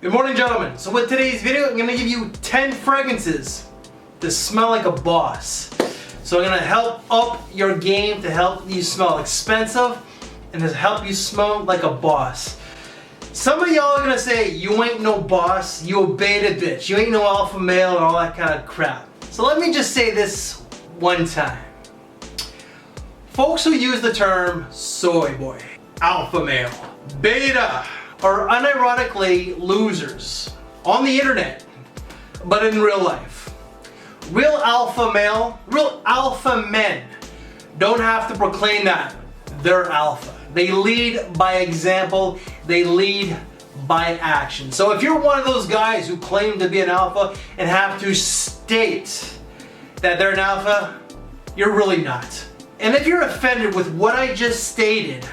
Good morning, gentlemen. So with today's video, I'm going to give you 10 fragrances to smell like a boss. So I'm going to help up your game to help you smell expensive and to help you smell like a boss. Some of y'all are going to say, you ain't no boss, you a beta bitch, you ain't no alpha male and all that kind of crap. So let me just say this one time. Folks who use the term soy boy, alpha male, beta, are unironically losers on the internet, but in real life. Real alpha male, real alpha men don't have to proclaim that they're alpha. They lead by example, they lead by action. So if you're one of those guys who claim to be an alpha and have to state that they're an alpha, you're really not. And if you're offended with what I just stated,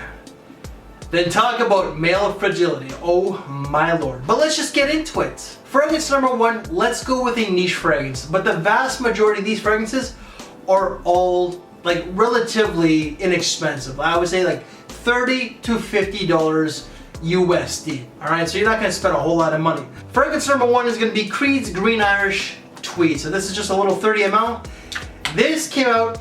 then talk about male fragility. Oh my lord. But let's just get into it. Fragrance number one, let's go with a niche fragrance. But the vast majority of these fragrances are all like relatively inexpensive. I would say like $30 to $50 USD. Alright, so you're not going to spend a whole lot of money. Fragrance number one is going to be Creed's Green Irish Tweed. So this is just a little 30 ml. This came out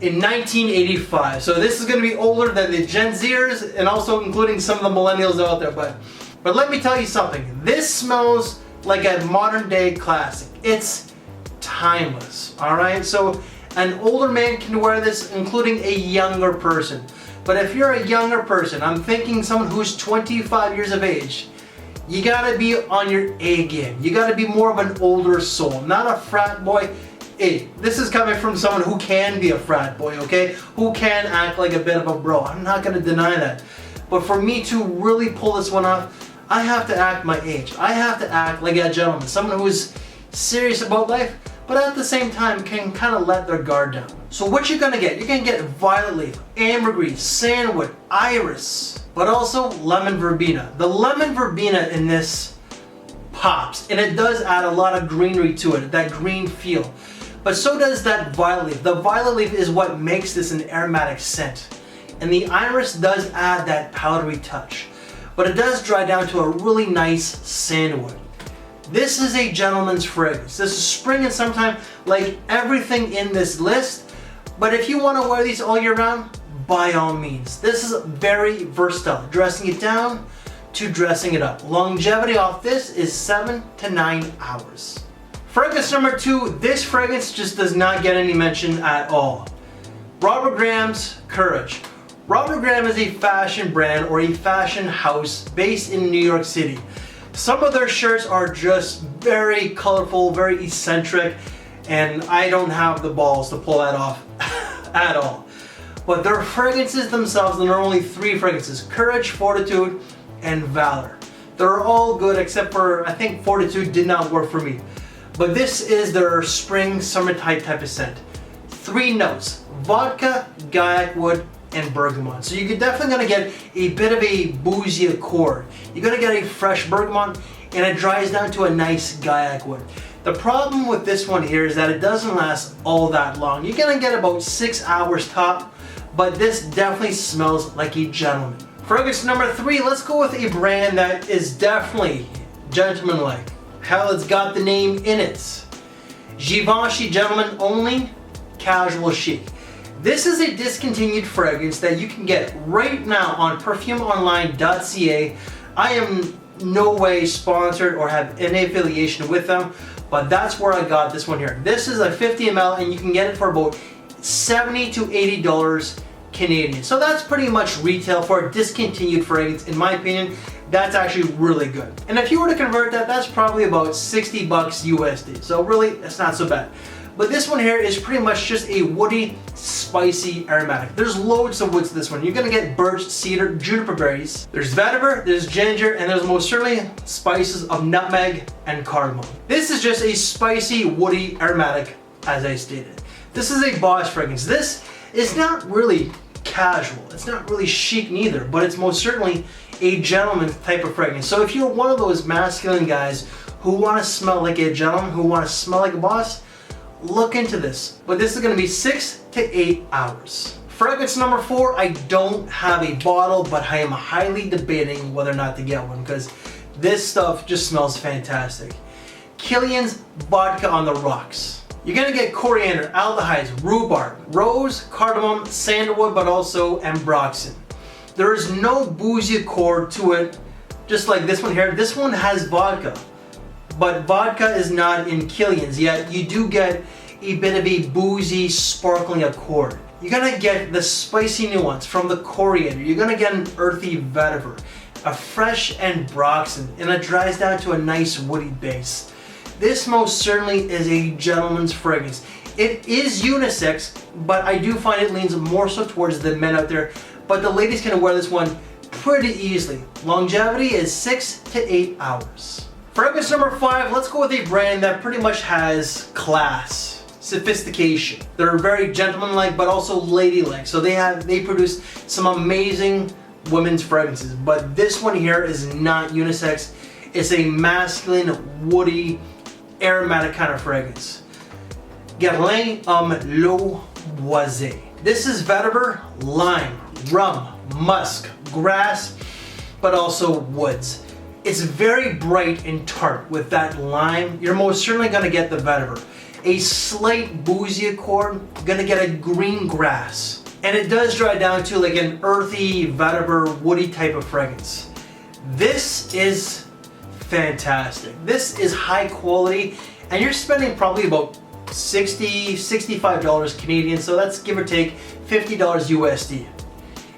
in 1985, so this is going to be older than the Gen Zers and also including some of the millennials out there, but let me tell you something. This smells like a modern day classic. It's timeless, alright? So an older man can wear this, including a younger person. But if you're a younger person, I'm thinking someone who's 25 years of age, you gotta be on your A game. You gotta be more of an older soul, not a frat boy. Hey, this is coming from someone who can be a frat boy, okay? Who can act like a bit of a bro. I'm not gonna deny that. But for me to really pull this one off, I have to act my age. I have to act like a gentleman, someone who is serious about life, but at the same time can kind of let their guard down. So what you're gonna get? You're gonna get violet leaf, ambergris, sandalwood, iris, but also lemon verbena. The lemon verbena in this pops, and it does add a lot of greenery to it, that green feel. But so does that violet leaf. The violet leaf is what makes this an aromatic scent. And the iris does add that powdery touch. But it does dry down to a really nice sandalwood. This is a gentleman's fragrance. This is spring and summertime, like everything in this list. But if you want to wear these all year round, by all means. This is very versatile. Dressing it down to dressing it up. Longevity off this is 7 to 9 hours. Fragrance number two, this fragrance just does not get any mention at all. Robert Graham's Courage. Robert Graham is a fashion brand or a fashion house based in New York City. Some of their shirts are just very colorful, very eccentric, and I don't have the balls to pull that off at all. But their fragrances themselves, and there are only 3 fragrances: Courage, Fortitude, and Valor. They're all good except for, I think Fortitude did not work for me. But this is their spring, summertime type of scent. 3 notes: vodka, gaiac wood, and bergamot. So you're definitely gonna get a bit of a boozy accord. You're gonna get a fresh bergamot, and it dries down to a nice gaiac wood. The problem with this one here is that it doesn't last all that long. You're gonna get about 6 hours top, but this definitely smells like a gentleman. Fragrance number 3, let's go with a brand that is definitely gentlemanlike. Hell, it's got the name in it. Givenchy Gentlemen Only Casual Chic. This is a discontinued fragrance that you can get right now on perfumeonline.ca. I am no way sponsored or have any affiliation with them, but that's where I got this one here. This is a 50 ml and you can get it for about $70 to $80 Canadian. So that's pretty much retail for a discontinued fragrance. In my opinion, that's actually really good. And if you were to convert that, that's probably about 60 bucks USD. So really, it's not so bad. But this one here is pretty much just a woody, spicy aromatic. There's loads of woods to this one. You're gonna get birch, cedar, juniper berries. There's vetiver, there's ginger, and there's most certainly spices of nutmeg and cardamom. This is just a spicy, woody aromatic, as I stated. This is a boss fragrance. This is not really casual. It's not really chic neither, but it's most certainly a gentleman type of fragrance. So if you're one of those masculine guys who want to smell like a gentleman, who want to smell like a boss, look into this. But this is going to be 6 to 8 hours. Fragrance number 4, I don't have a bottle, but I am highly debating whether or not to get one because This stuff just smells fantastic. KILIAN's Vodka on the Rocks. You're gonna get coriander, aldehydes, rhubarb, rose, cardamom, sandalwood, but also ambroxan. There is no boozy accord to it, just like this one here. This one has vodka, but vodka is not in KILIAN's, yet you do get a bit of a boozy, sparkling accord. You're gonna get the spicy nuance from the coriander. You're gonna get an earthy vetiver, a fresh ambroxan, and it dries down to a nice woody base. This most certainly is a gentleman's fragrance. It is unisex, but I do find it leans more so towards the men out there, but the ladies can wear this one pretty easily. Longevity is 6 to 8 hours. Fragrance number 5, let's go with a brand that pretty much has class, sophistication. They're very gentlemanlike, but also ladylike. So they produce some amazing women's fragrances, but this one here is not unisex. It's a masculine, woody, aromatic kind of fragrance. GUERLAIN Le BOISEE. This is vetiver, lime, rum, musk, grass, but also woods. It's very bright and tart with that lime. You're most certainly gonna get the vetiver. A slight boozy accord, gonna get a green grass. And it does dry down to like an earthy, vetiver, woody type of fragrance. This is fantastic. This is high quality, and you're spending probably about $65 Canadian, so that's give or take $50 USD.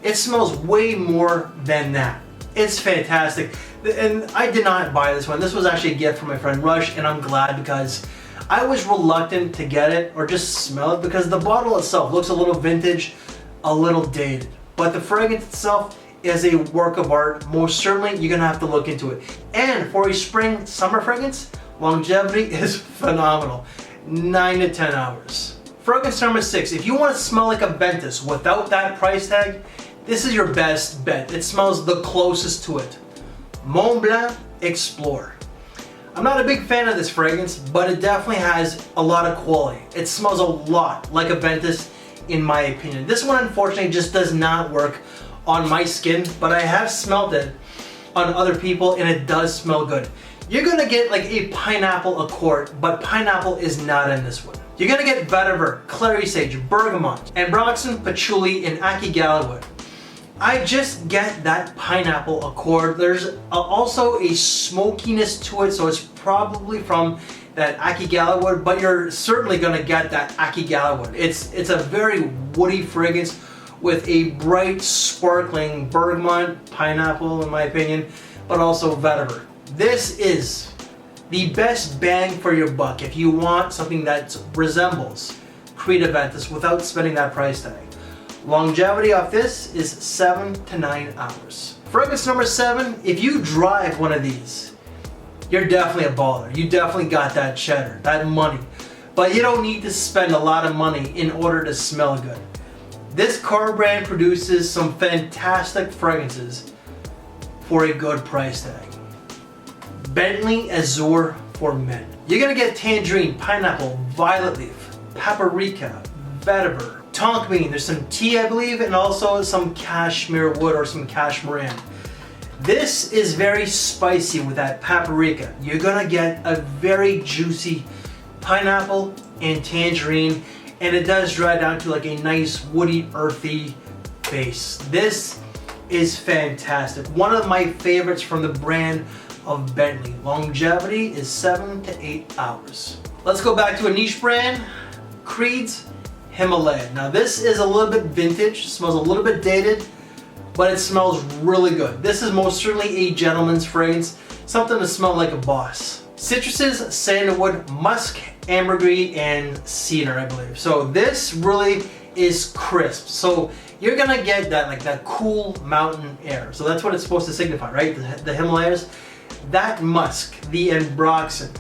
It smells way more than that. It's fantastic. And I did not buy this one. This was actually a gift from my friend Rush, and I'm glad because I was reluctant to get it or just smell it because the bottle itself looks a little vintage, a little dated. But the fragrance itself is a work of art. Most certainly, you're gonna have to look into it. And for a spring summer fragrance, longevity is phenomenal. 9 to 10 hours. Fragrance number 6, if you want to smell like a Ventus without that price tag, this is your best bet. It smells the closest to it. MONTBLANC Explore. I'm not a big fan of this fragrance, but it definitely has a lot of quality. It smells a lot like a Ventus in my opinion. This one unfortunately just does not work on my skin, but I have smelled it on other people and it does smell good. You're gonna get like a pineapple accord, but pineapple is not in this one. You're gonna get vetiver, clary sage, bergamot, ambroxan, patchouli, and ackee gallowwood. I just get that pineapple accord. There's also a smokiness to it, so it's probably from that ackee gallowwood, but you're certainly gonna get that ackee gallowwood. It's a very woody fragrance with a bright, sparkling bergamot, pineapple in my opinion, but also vetiver. This is the best bang for your buck if you want something that resembles Creed Ventus without spending that price tag. Longevity of this is 7 to 9 hours. Fragrance number 7, if you drive one of these, you're definitely a baller. You definitely got that cheddar, that money. But you don't need to spend a lot of money in order to smell good. This car brand produces some fantastic fragrances for a good price tag. BENTLEY AZURE for men. You're gonna get tangerine, pineapple, violet leaf, paprika, vetiver, tonka bean, there's some tea I believe, and also some cashmere wood or some cashmere. This is very spicy with that paprika. You're gonna get a very juicy pineapple and tangerine, and it does dry down to like a nice woody, earthy base. This is fantastic. One of my favorites from the brand of Bentley. Longevity is 7 to 8 hours. Let's go back to a niche brand, Creed's Himalaya. Now this is a little bit vintage, smells a little bit dated, but it smells really good. This is most certainly a gentleman's fragrance, something to smell like a boss. Citruses, sandalwood, musk, ambergris, and cedar, I believe. So this really is crisp. So you're gonna get that like that cool mountain air. So that's what it's supposed to signify, right? The Himalayas. That musk, the ambroxan,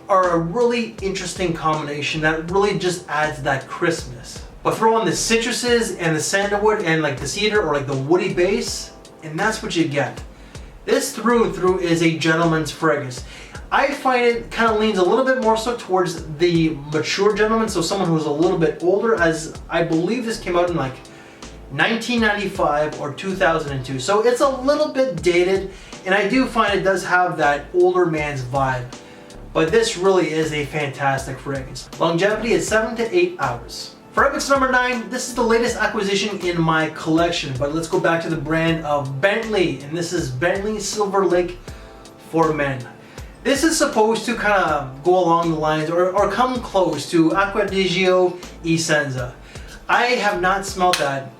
are a really interesting combination that really just adds that crispness. But throw on the citruses and the sandalwood and like the cedar or like the woody base, and that's what you get. This through and through is a gentleman's fragrance. I find it kind of leans a little bit more so towards the mature gentleman, so someone who's a little bit older, as I believe this came out in like 1995 or 2002. So it's a little bit dated And I do find it does have that older man's vibe. But this really is a fantastic fragrance. Longevity is 7 to 8 hours. Fragrance number 9, this is the latest acquisition in my collection, but let's go back to the brand of Bentley, and this is Bentley SILVERLAKE for Men. This is supposed to kind of go along the lines or come close to Acqua di Gio Essenza. I have not smelled that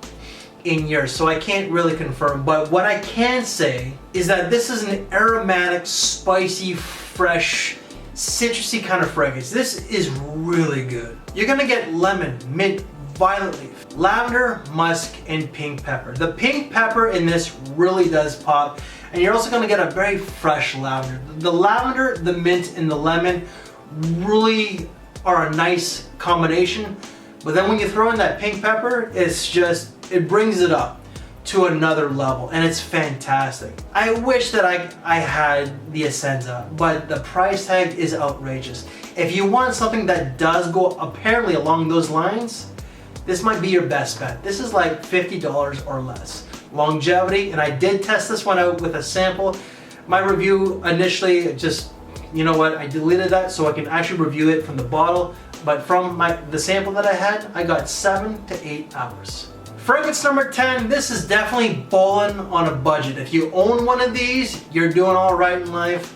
in years, so I can't really confirm, but what I can say is that this is an aromatic, spicy, fresh, citrusy kind of fragrance. This is really good. You're gonna get lemon, mint, violet leaf, lavender, musk, and pink pepper. The pink pepper in this really does pop, and you're also gonna get a very fresh lavender. The lavender, the mint, and the lemon really are a nice combination, but then when you throw in that pink pepper, it brings it up to another level, and it's fantastic. I wish that I had the Essenza, but the price tag is outrageous. If you want something that does go apparently along those lines, this might be your best bet. This is like $50 or less. Longevity, and I did test this one out with a sample. My review initially just, you know what, I deleted that so I can actually review it from the bottle, but from the sample that I had, I got 7 to 8 hours. Fragrance number 10, this is definitely ballin' on a budget. If you own one of these, you're doing all right in life.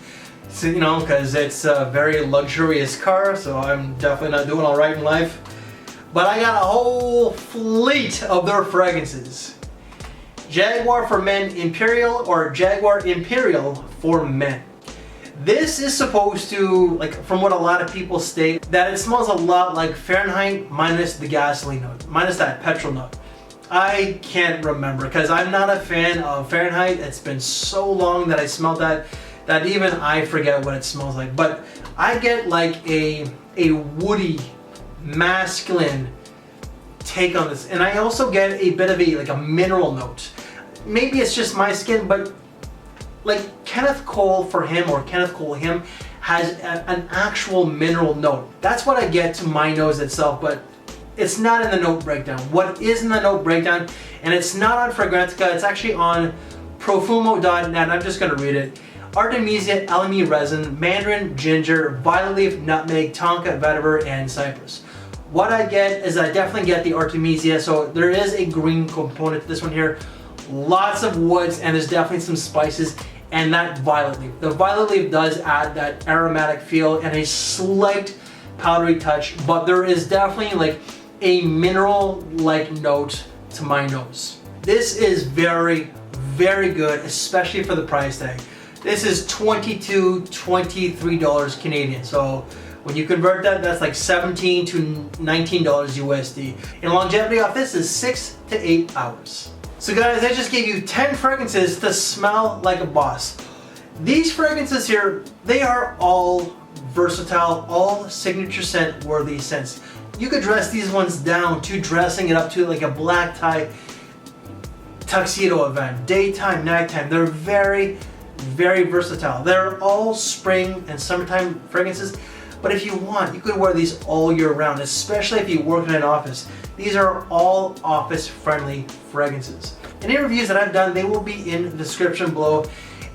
So, you know, because it's a very luxurious car, so I'm definitely not doing all right in life. But I got a whole fleet of their fragrances. Jaguar for Men Imperial or Jaguar Imperial for Men. This is supposed to, like from what a lot of people state, that it smells a lot like Fahrenheit minus the gasoline note, minus that petrol note. I can't remember because I'm not a fan of Fahrenheit. It's been so long that I smelled that even I forget what it smells like. But I get like a woody, masculine take on this, and I also get a bit of a mineral note. Maybe it's just my skin, but like Kenneth Cole for him or Kenneth Cole him has an actual mineral note. That's what I get to my nose itself, but it's not in the note breakdown. What is in the note breakdown, and it's not on Fragrantica, it's actually on profumo.net. I'm just gonna read it. Artemisia, elemi resin, mandarin, ginger, violet leaf, nutmeg, tonka, vetiver, and cypress. What I get is I definitely get the Artemisia, so there is a green component to this one here. Lots of woods, and there's definitely some spices, and that violet leaf. The violet leaf does add that aromatic feel and a slight powdery touch, but there is definitely like a mineral-like note to my nose. This is very, very good, especially for the price tag. This is $22, $23 Canadian. So when you convert that, that's like $17 to $19 USD. And longevity off this is 6 to 8 hours. So guys, I just gave you 10 fragrances to smell like a boss. These fragrances here, they are all versatile, all signature scent worthy scents. You could dress these ones down to dressing it up to like a black tie tuxedo event, daytime, nighttime. They're very, very versatile. They're all spring and summertime fragrances, but if you want, you could wear these all year round, especially if you work in an office. These are all office friendly fragrances. Any reviews that I've done, they will be in the description below.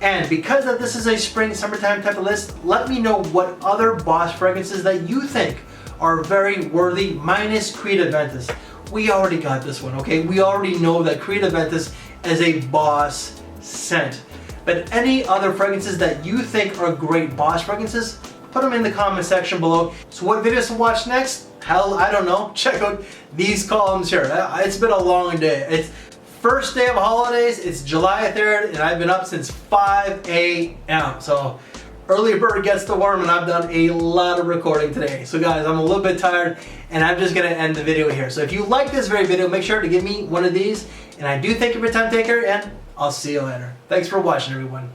And because of this is a spring, summertime type of list, let me know what other Boss fragrances that you think are very worthy, minus Creed Aventus. We already got this one, okay? We already know that Creed Aventus is a Boss scent. But any other fragrances that you think are great Boss fragrances, put them in the comment section below. So what videos to watch next? Hell, I don't know. Check out these columns here. It's been a long day. It's first day of holidays, it's July 3rd, and I've been up since 5 a.m. So early bird gets the worm, and I've done a lot of recording today. So guys, I'm a little bit tired, and I'm just gonna end the video here. So if you like this very video, make sure to give me one of these, and I do thank you for your time taker, and I'll see you later. Thanks for watching, everyone.